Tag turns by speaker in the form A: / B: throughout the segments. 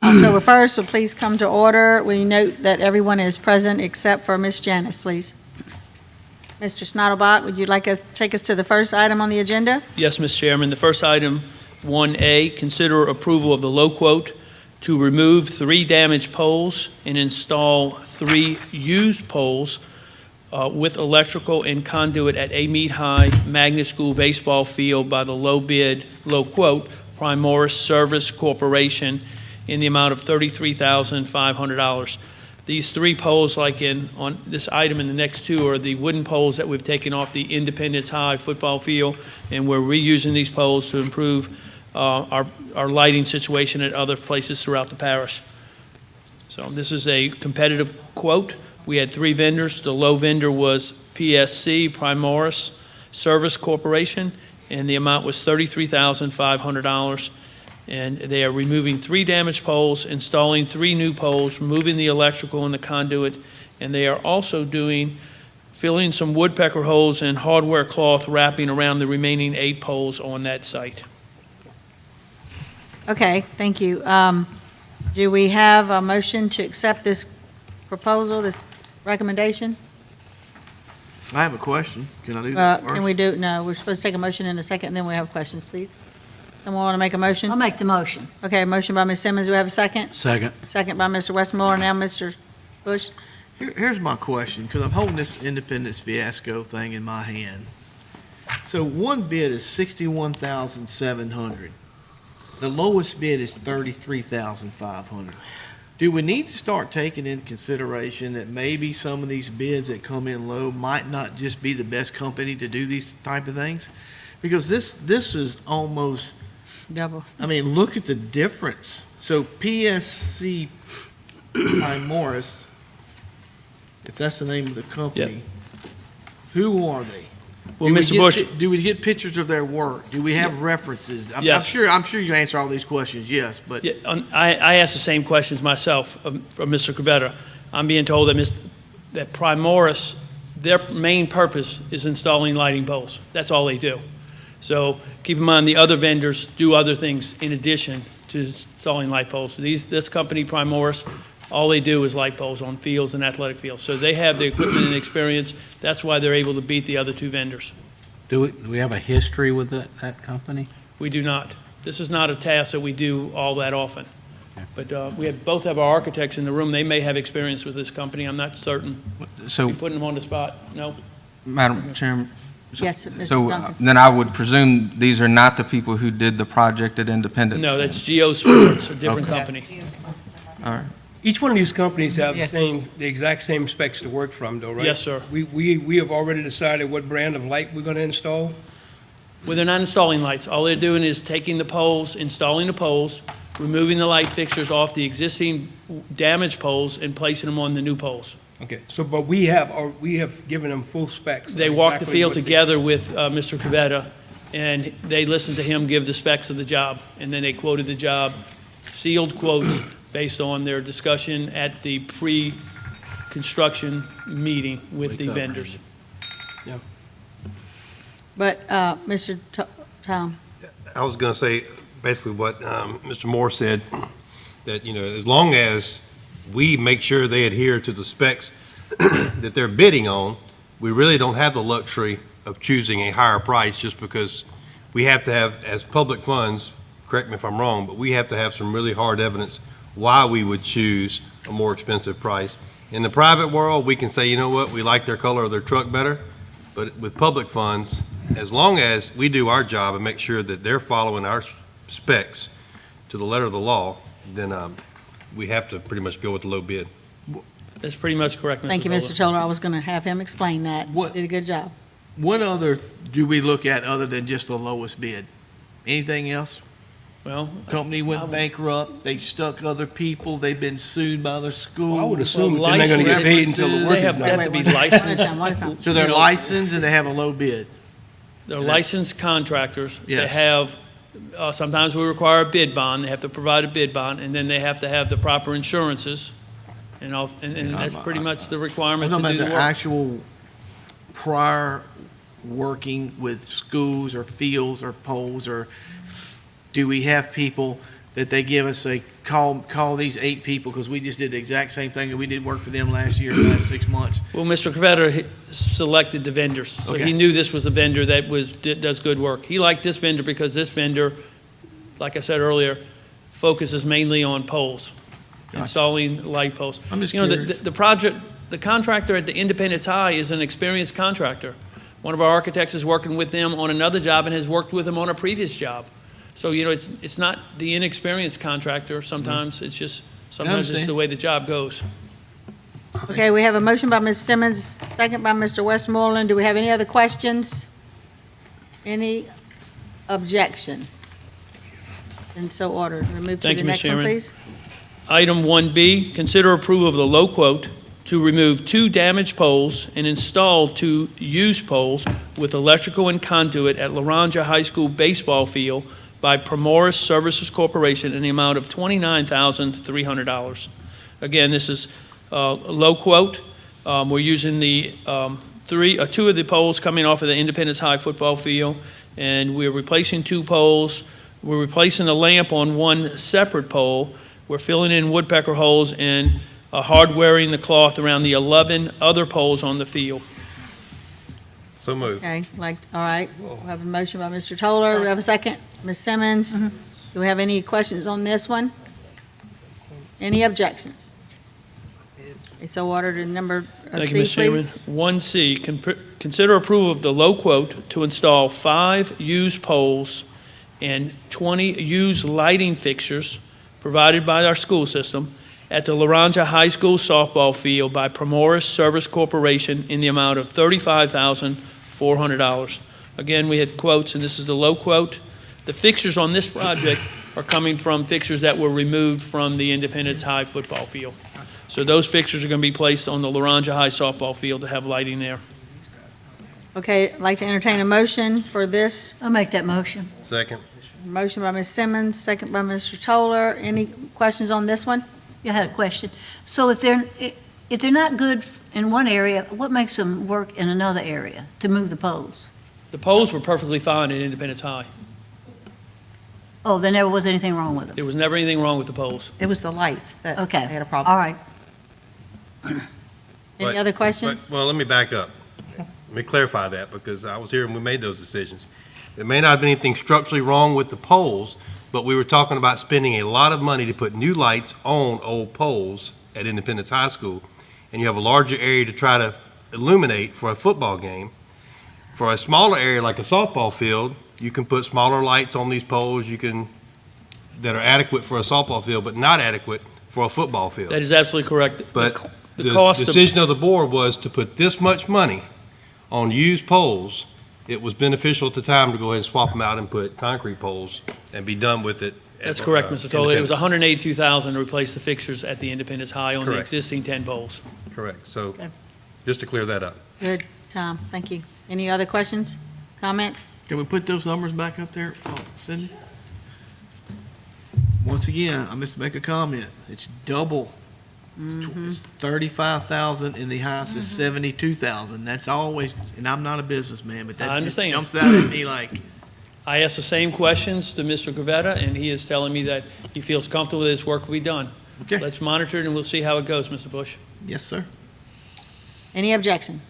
A: October 1st, so please come to order. We note that everyone is present except for Ms. Janice, please. Mr. Schnattelbach, would you like to take us to the first item on the agenda?
B: Yes, Mr. Chairman. The first item, 1A, consider approval of the low quote to remove 3 damaged poles and install 3 used poles with electrical and conduit at Amite High Magnet School baseball field by the low quote, Primoris Service Corporation, in the amount of $33,500. These 3 poles, like on this item and the next 2, are the wooden poles that we've taken off the Independence High football field, and we're reusing these poles to improve our lighting situation at other places throughout the parish. So this is a competitive quote. We had 3 vendors. The low vendor was PSC, Primoris Service Corporation, and the amount was $33,500. And they are removing 3 damaged poles, installing 3 new poles, removing the electrical and the conduit, and they are also filling some woodpecker holes and hardware cloth wrapping around the remaining 8 poles on that site.
A: Okay, thank you. Do we have a motion to accept this proposal, this recommendation?
C: I have a question. Can I do that first?
A: Can we do, no, we're supposed to take a motion in a second, and then we have questions, please. Someone want to make a motion?
D: I'll make the motion.
A: Okay, motion by Ms. Simmons. Do we have a second?
E: Second.
A: Second by Mr. Westmoreland. Now, Mr. Bush.
C: Here's my question, because I'm holding this Independence Fiasco thing in my hand. So one bid is $61,700. The lowest bid is $33,500. Do we need to start taking into consideration that maybe some of these bids that come in low might not just be the best company to do these type of things? Because this is almost,
A: Double.
C: I mean, look at the difference. So PSC Primoris, if that's the name of the company, who are they?
B: Well,
C: Do we
B: Mr.
C: get
B: Bush,
C: do we get pictures of their work? Do we have references?
B: Yes.
C: I'm sure you answer all these questions, yes, but
B: yeah, I asked the same questions myself from Mr. Cravetta. I'm being told that Primoris, their main purpose is installing lighting poles. That's all they do. So keep in mind the other vendors do other things in addition to installing light poles. So this company, Primoris, all they do is light poles on fields and athletic fields. So they have the equipment and experience. That's why they're able to beat the other 2 vendors.
E: Do we have a history with that company?
B: We do not. This is not a task that we do all that often.
E: Okay.
B: But we both have our architects in the room. They may have experience with this company. I'm not certain.
F: So,
B: You putting them on the spot? No?
F: Madam Chairman,
A: Yes, Mr.
F: so
A: Duncan.
F: then I would presume these are not the people who did the project at Independence?
B: No,
F: then?
B: that's Geo Sports, a different
F: Okay.
B: company.
F: All right.
G: Each one of these companies have the exact same specs to work from, though, right?
B: Yes, sir.
G: We have already decided what brand of light we're going to install?
B: Well, they're not installing lights. All they're doing is taking the poles, installing the poles, removing the light fixtures off the existing damaged poles and placing them on the new poles.
G: Okay, so, but we have given them full specs.
B: They walked the
G: Exactly
B: field
G: what they-
B: together with Mr. Cravetta, and they listened to him give the specs of the job, and then they quoted the job, sealed quotes based on their discussion at the pre-construction meeting with the vendors.
A: But, Mr. Tom,
H: I was going to say basically what Mr. Moore said, that, as long as we make sure they adhere to the specs that they're bidding on, we really don't have the luxury of choosing a higher price just because we have to have, as public funds, correct me if I'm wrong, but we have to have some really hard evidence why we would choose a more expensive price. In the private world, we can say, you know what, we like their color of their truck better, but with public funds, as long as we do our job and make sure that they're following our specs to the letter of the law, then we have to pretty much go with the low bid.
B: That's pretty much correct, Mr.
A: thank you, Mr.
B: Zola.
A: Toller. I was going to have him explain that.
C: What-
A: Did a good job.
C: what other do we look at other than just the lowest bid? Anything else?
B: Well,
C: Company went bankrupt, they stuck other people, they've been sued by their school.
G: I would assume that they're not
B: license
G: going to get paid until the
C: references,
G: work
B: they
G: is
B: have
G: done.
B: to be
A: One at a
B: licensed.
A: time, one at a time.
C: So they're
B: You know-
C: licensed and they have a low bid.
B: They're licensed contractors. They
C: Yes.
B: have, sometimes we require a bid bond. They have to provide a bid bond, and then they have to have the proper insurances. And that's pretty much the
C: I'm
B: requirement to
C: talking
B: do
C: about
B: the
C: the
B: work.
C: actual prior working with schools or fields or polls, or do we have people that they give us a call these 8 people, because we just did the exact same thing, and we did work for them last year, last 6 months.
B: Well, Mr. Cavetta selected the vendors, so
C: Okay.
B: he knew this was a vendor that does good work. He liked this vendor because this vendor, like I said earlier, focuses mainly on poles, installing light poles.
C: I'm just
B: You know,
C: curious.
B: the contractor at the Independence High is an experienced contractor. One of our architects is working with them on another job and has worked with them on a previous job. So, you know, it's not the inexperienced contractor sometimes, it's just, sometimes it's
C: understand.
B: the way the job goes.
A: Okay, we have a motion by Ms. Simmons, second by Mr. Westmoreland. Do we have any other questions? Any objection? And so ordered. We move to
B: Thank
A: the
B: you, Ms.
A: next one,
B: Chairman.
A: please.
B: Item 1B, consider approval of the low quote to remove 2 damaged poles and install 2 used poles with electrical and conduit at Laranja High School baseball field by Primoris Services Corporation in the amount of $29,300. Again, this is a low quote. We're using the 2 of the poles coming off of the Independence High football field, and we're replacing 2 poles. We're replacing a lamp on 1 separate pole. We're filling in woodpecker holes and hardwiring the cloth around the 11 other poles on the field.
H: So moved.
A: Okay, all right. We have a motion by Mr. Toller. We have a second. Ms. Simmons, do we have any questions on this one? Any objections? Okay, so ordered. And number
B: Thank you,
A: C,
B: Mr. Chairman.
A: please.
B: 1C, consider approval of the low quote to install 5 used poles and 20 used lighting fixtures provided by our school system at the Laranja High School softball field by Primoris Service Corporation in the amount of $35,400. Again, we had quotes, and this is the low quote. The fixtures on this project are coming from fixtures that were removed from the Independence High football field. So those fixtures are going to be placed on the Laranja High softball field to have lighting there.
A: Okay, I'd like to entertain a motion for this.
D: I'll make that motion.
H: Second.
A: Motion by Ms. Simmons, second by Mr. Toller. Any questions on this one?
D: You had a question. So if they're not good in one area, what makes them work in another area to move the poles?
B: The poles were perfectly fine at Independence High.
D: Oh, there never was anything wrong with them?
B: There was never anything wrong with the poles.
I: It was the lights that
D: Okay.
I: they had a problem.
D: All right.
A: Any
H: But-
A: other questions?
H: Well, let me back up. Let me clarify that, because I was here when we made those decisions. There may not have been anything structurally wrong with the poles, but we were talking about spending a lot of money to put new lights on old poles at Independence High School, and you have a larger area to try to illuminate for a football game. For a smaller area like a softball field, you can put smaller lights on these poles that are adequate for a softball field, but not adequate for a football field.
B: That is absolutely correct.
H: But
B: The
H: the
B: cost of,
H: decision of the board was to put this much money on used poles. It was beneficial at the time to go ahead and swap them out and put concrete poles and be done with it.
B: that's correct, Mr. Toller. It was
H: Independence.
B: $182,000 to replace the fixtures at the Independence High on the
H: Correct.
B: existing 10 poles.
H: Correct. So,
A: Okay.
H: just to clear that up.
A: Good, Tom, thank you. Any other questions, comments?
C: Can we put those numbers back up there, Cindy? Once again, I must make a comment. It's double. It's 35,000 and the highest is 72,000. That's always, and I'm not a businessman, but
B: I
C: that just
B: understand.
C: jumps out at me like,
B: I asked the same questions to Mr. Gravetta, and he is telling me that he feels comfortable that his work will be done.
C: okay,
B: Let's monitor it, and we'll see how it goes, Mr. Bush.
C: yes, sir.
A: Any objection?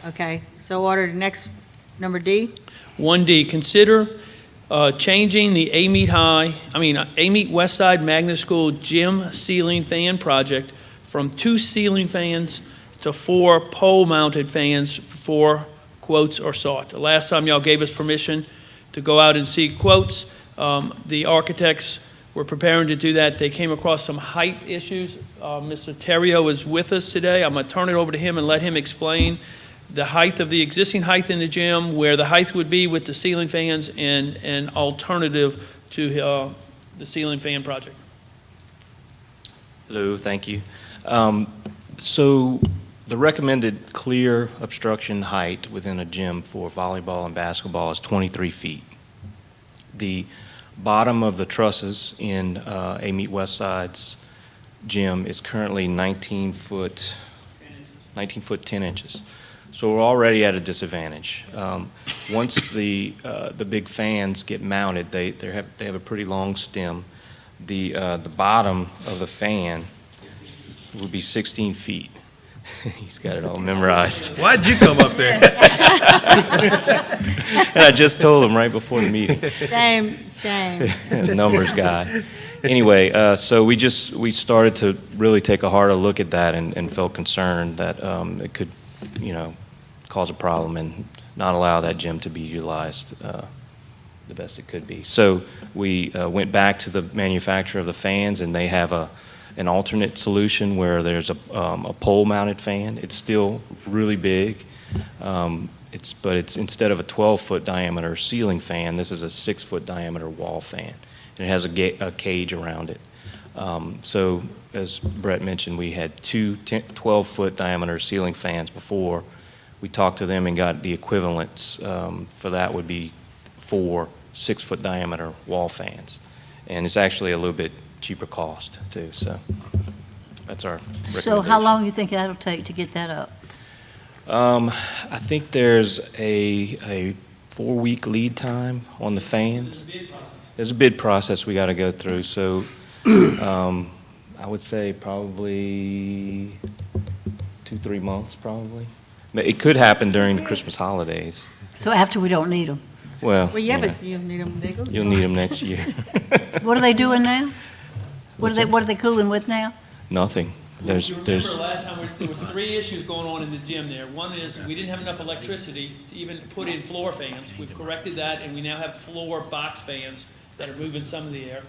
A: Okay, so ordered. Next, number D.
B: 1D, consider changing the Amite West Side Magnet School gym ceiling fan project from 2 ceiling fans to 4 pole-mounted fans before quotes are sought. The last time y'all gave us permission to go out and seek quotes, the architects were preparing to do that. They came across some height issues. Mr. Terrio is with us today. I'm going to turn it over to him and let him explain the height of the existing height in the gym, where the height would be with the ceiling fans, and an alternative to the ceiling fan project.
J: Hello, thank you. So the recommended clear obstruction height within a gym for volleyball and basketball is 23 feet. The bottom of the trusses in Amite West Side's gym is currently 19 foot 10 inches. So we're already at a disadvantage. Once the big fans get mounted, they have a pretty long stem. The bottom of the fan will be 16 feet. He's got it all memorized.
H: Why'd you come up there?
J: And I just told him right before the meeting.
A: Shame.
J: Numbers guy. Anyway, so we started to really take a harder look at that and felt concerned that it could, cause a problem and not allow that gym to be utilized the best it could be. So we went back to the manufacturer of the fans, and they have an alternate solution where there's a pole-mounted fan. It's still really big. But it's instead of a 12-foot diameter ceiling fan, this is a 6-foot diameter wall fan, and it has a cage around it. So as Brett mentioned, we had two 12-foot diameter ceiling fans before. We talked to them and got the equivalents for that would be 4 6-foot diameter wall fans, and it's actually a little bit cheaper cost too. So that's our recommendation.
D: So how long you think that'll take to get that up?
J: I think there's a 4-week lead time on the fans. There's a bid process we got to go through. So I would say probably 2-3 months, probably. But it could happen during the Christmas holidays.
D: So after we don't need them?
J: Well,
A: Well, yeah, but you'll need them.
J: you'll need them next year.
D: What are they doing now? What are they cooling with now?
J: Nothing.
B: You remember last time there was 3 issues going on in the gym there. One is we didn't have enough electricity to even put in floor fans. We've corrected that, and we now have floor box fans that are moving some of the air.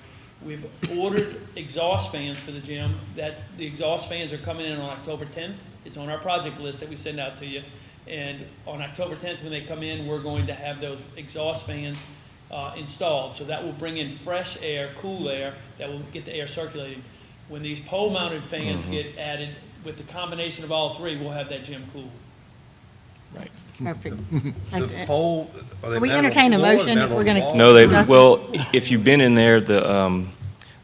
B: We've ordered exhaust fans for the gym. The exhaust fans are coming in on October 10th. It's on our project list that we send out to you. And on October 10th, when they come in, we're going to have those exhaust fans installed. So that will bring in fresh air, cool air, that will get the air circulating. When these pole-mounted fans get added, with the combination of all 3, we'll have that gym cool.
J: Right.
A: Perfect.
H: The pole, are they
A: Can we
H: mounted on
A: entertain a
H: the floor,
A: motion
H: mounted
A: if we're
H: on the
A: gonna-
H: wall?
J: No, well, if you've been in there, the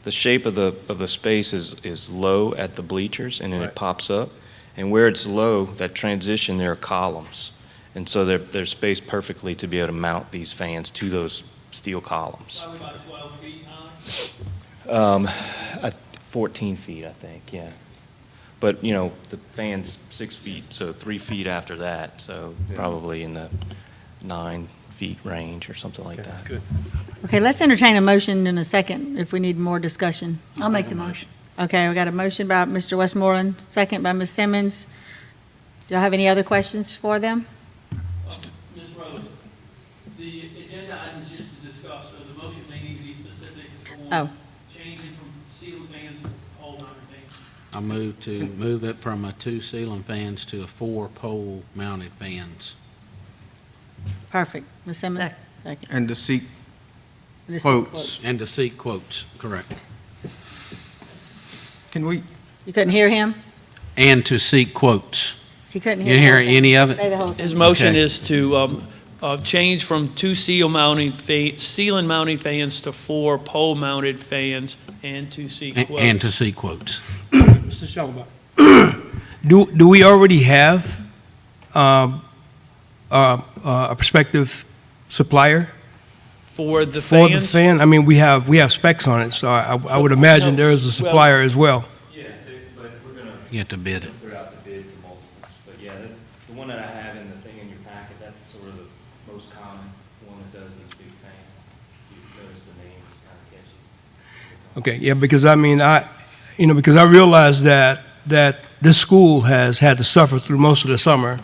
J: shape of the space is low at the bleachers, and then
H: Right.
J: it pops up. And where it's low, that transition, there are columns. And so they're spaced perfectly to be able to mount these fans to those steel columns.
B: Probably about 12 feet high.
J: 14 feet, I think, yeah. But, the fan's 6 feet, so 3 feet after that, so probably in the 9 feet range or something like that.
H: Good.
A: Okay, let's entertain a motion in a second if we need more discussion.
D: I'll make the motion.
A: Okay, we got a motion by Mr. Westmoreland, second by Ms. Simmons. Do y'all have any other questions for them?
B: Ms. Rose, the agenda item is just to discuss, so the motion may need to be specific
A: Oh.
B: on changing from ceiling fans to pole-mounted fans.
E: I move it from a 2 ceiling fans to a 4 pole mounted fans.
A: Perfect. Ms. Simmons?
D: Second.
A: Second.
F: And to seek
A: This is
F: quotes.
E: And to seek quotes, correct.
F: Can we,
A: You couldn't hear him?
E: And to seek quotes.
A: He couldn't
E: You
A: hear.
E: didn't hear
A: the whole thing.
E: any of it?
A: Say the whole thing.
B: His motion
E: Okay.
B: is to change from 2 ceiling mounting fans to 4 pole mounted fans and to seek quotes.
E: And to seek quotes.
G: Mr. Shellback, do we already have a prospective supplier
B: For the
G: for the
B: fans?
G: fan? I mean, we have specs on it, so I would imagine there is a supplier as well.
J: Yeah, but we're going to
E: You have to bid it.
J: put out the bid to multiples. But yeah, the one that I have in the thing in your packet, that's sort of the most common one that does these big fans. You notice the name is kind of catchy.
G: Okay, yeah, because I mean, because I realize that this school has had to suffer through most of the summer,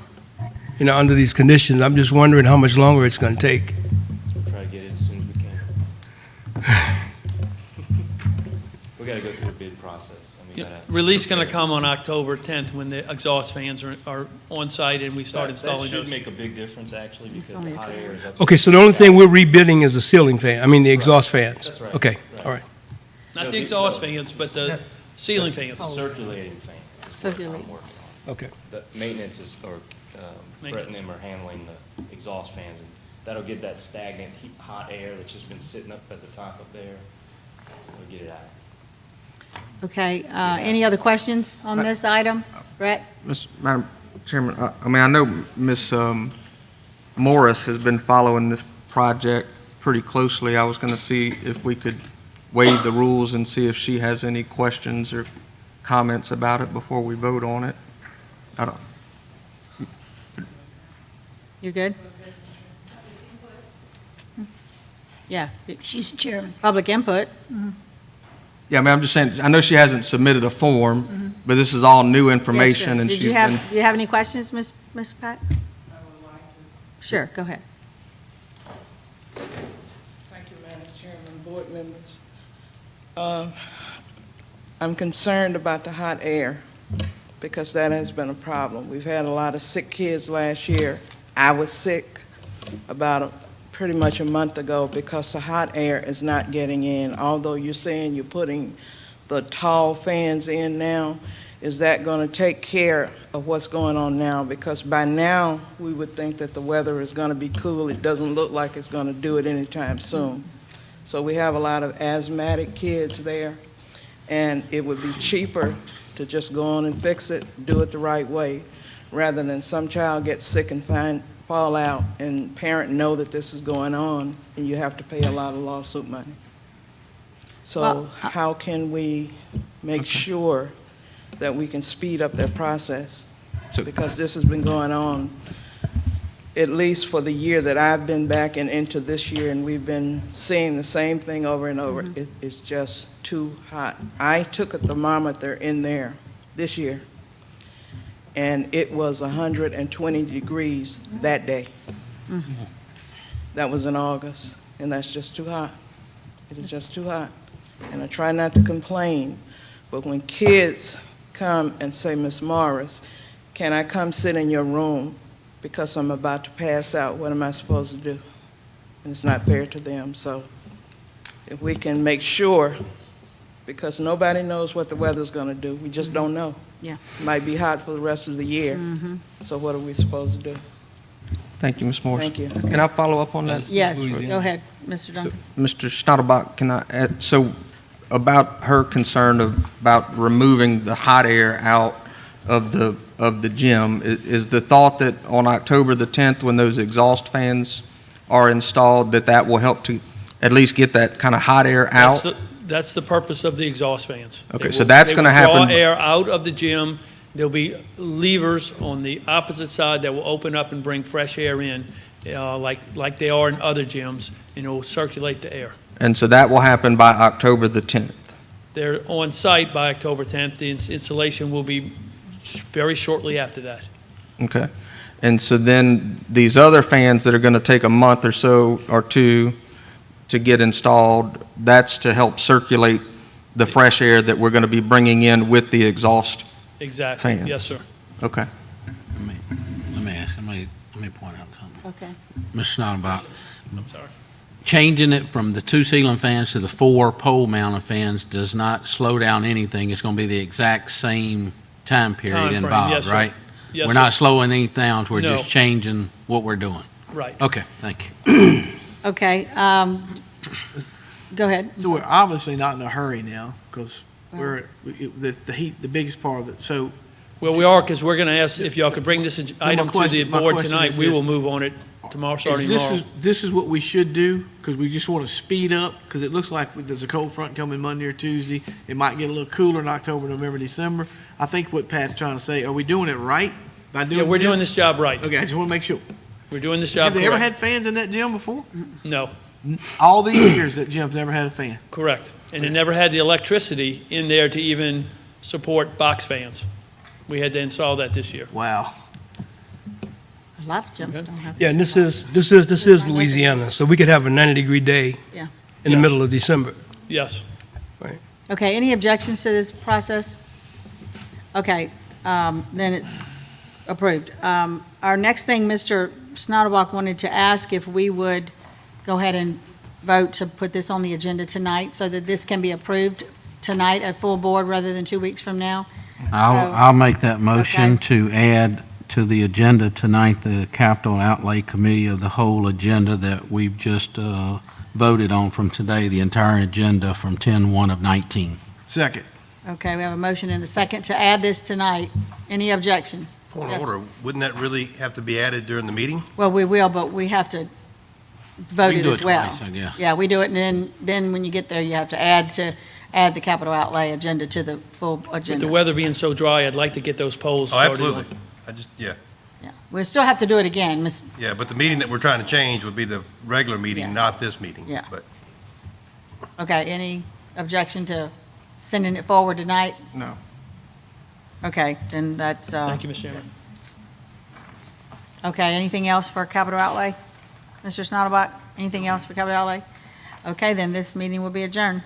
G: under these conditions. I'm just wondering how much longer it's going to take.
J: We'll try to get it as soon as we can. We got to go through the bid process. I mean,
B: Release going to come on October 10th when the exhaust fans are on site and we start installing
J: That
B: those.
J: should make a big difference, actually, because
A: only
J: the
A: a
J: hot
A: couple.
J: air is up.
G: Okay, so the only thing we're rebidding is the ceiling fan, the exhaust fans.
J: That's right.
G: Okay,
J: Right.
G: all right.
B: Not the exhaust fans, but the ceiling fans.
J: Circulating fan. is what I'm
A: Circulating.
J: working on.
G: Okay.
J: The maintenance is, or Brett and them are handling the exhaust fans, and that'll get that stagnant, hot air that's just been sitting up at the top up there. We'll get it out.
A: Okay, any other questions on this item? Brett?
F: Madam Chairman, I mean, I know Ms. Morris has been following this project pretty closely. I was going to see if we could waive the rules and see if she has any questions or comments about it before we vote on it. I don't,
A: You good? Yeah,
D: She's the chairman.
A: public input.
F: yeah, I mean, I'm just saying, I know she hasn't submitted a form, but this is all new information, and
A: Did
F: she's
A: you
F: been...
A: have, do you have any questions, Ms. Pat? Sure, go ahead.
I: Thank you, Madam Chairman, board members. I'm concerned about the hot air because that has been a problem. We've had a lot of sick kids last year. I was sick pretty much a month ago because the hot air is not getting in. Although you're saying you're putting the tall fans in now, is that going to take care of what's going on now? Because by now, we would think that the weather is going to be cool. It doesn't look like it's going to do it anytime soon. So we have a lot of asthmatic kids there, and it would be cheaper to just go on and fix it, do it the right way, rather than some child get sick and fall out, and parent know that this is going on, and you have to pay a lot of lawsuit money. So
A: Well,
I: how can we make sure that we can speed up that process?
F: So-
I: Because this has been going on at least for the year that I've been back and into this year, and we've been seeing the same thing over and over. It's just too hot. I took a thermometer in there this year, and it was 120 degrees that day. That was in August, and that's just too hot. It is just too hot. And I try not to complain, but when kids come and say, Miss Morris, can I come sit in your room because I'm about to pass out, what am I supposed to do? And it's not fair to them. So if we can make sure, because nobody knows what the weather's going to do. We just don't know.
A: Yeah.
I: It might be hot for the rest of the year. So what are we supposed to do?
F: Thank you, Ms. Morris.
I: Thank you.
F: Can I follow up on that?
A: Yes, go ahead, Mr. Duncan.
F: Mr. Schnattelbach, can I add, so about her concern about removing the hot air out of the gym, is the thought that on October the 10th, when those exhaust fans are installed, that will help to at least get that kind of hot air out?
B: That's the purpose of the exhaust fans.
F: Okay, so that's gonna happen-
B: Draw air out of the gym. There'll be levers on the opposite side that will open up and bring fresh air in, like they are in other gyms, and it will circulate the air.
F: And so that will happen by October the 10th?
B: They're on site by October 10th. The installation will be very shortly after that.
F: Okay. And so then these other fans that are going to take a month or so or two to get installed, that's to help circulate the fresh air that we're going to be bringing in with the exhaust?
B: Exactly.
F: Fans.
B: Yes, sir.
F: Okay.
E: Let me ask, let me point out something.
A: Okay.
E: Mr. Schnattelbach,
B: I'm sorry.
E: changing it from the 2 ceiling fans to the 4 pole mounted fans does not slow down anything. It's going to be the exact same time period
B: Time frame,
E: involved,
B: yes, sir.
E: right?
B: Yes,
E: We're
B: sir.
E: not slowing anything down, we're
B: No.
E: just changing what we're doing.
B: Right.
E: Okay, thank you.
A: Okay, go ahead.
C: So we're obviously not in a hurry now, because the heat, the biggest part of it, so
B: Well, we are, because we're going to ask if y'all could bring this item to the
C: question- my
B: board
C: question
B: tonight.
C: is
B: We
C: this.
B: will move on it tomorrow, starting tomorrow.
C: this is what we should do, because we just want to speed up, because it looks like there's a cold front coming Monday or Tuesday. It might get a little cooler in October, November, December. I think what Pat's trying to say, are we doing it right by doing
B: Yeah, we're doing this job right.
C: Okay, I just want to make sure.
B: We're doing this job
C: Have they ever
B: correct.
C: had fans in that gym before?
B: No,
C: All these years, that gym's never had a fan.
B: correct. And it never had the electricity in there to even support box fans. We had to install that this year.
C: Wow.
A: A lot of gyms don't have.
G: Yeah, and this is Louisiana, so we could have a 90-degree day
A: Yeah.
G: in the
B: Yes.
G: middle of December.
B: Yes.
A: Okay, any objections to this process? Okay, then it's approved. Our next thing, Mr. Schnattelbach wanted to ask if we would go ahead and vote to put this on the agenda tonight so that this can be approved tonight at full board rather than 2 weeks from now.
E: I'll make that motion
A: Okay.
E: to add to the agenda tonight, the Capital Outlay Committee of the whole agenda that we've just voted on from today, the entire agenda from 10/1 of 19.
C: Second.
A: Okay, we have a motion and a second to add this tonight. Any objection?
H: Point
A: Yes.
H: of order, wouldn't that really have to be added during the meeting?
A: Well, we will, but we have to vote
E: We can
A: it
E: do
A: as
E: it
A: well.
E: twice, I guess.
A: Yeah, we do it, and then when you get there, you have to add the capital outlay agenda to the full
B: With the
A: agenda.
B: weather being so dry, I'd like to get those polls
H: Oh,
B: started.
H: absolutely. Yeah,
A: Yeah. We'll still have to do it again, Miss.
H: yeah, but the meeting that we're trying to change would be the regular
A: Yes.
H: meeting, not this meeting.
A: Yeah.
H: But
A: Okay, any objection to sending it forward tonight?
F: No.
A: Okay, then that's,
B: Thank you, Mr. Chairman.
A: okay, anything else for capital outlay? Mr. Schnattelbach, anything else for capital outlay? Okay, then this meeting will be adjourned.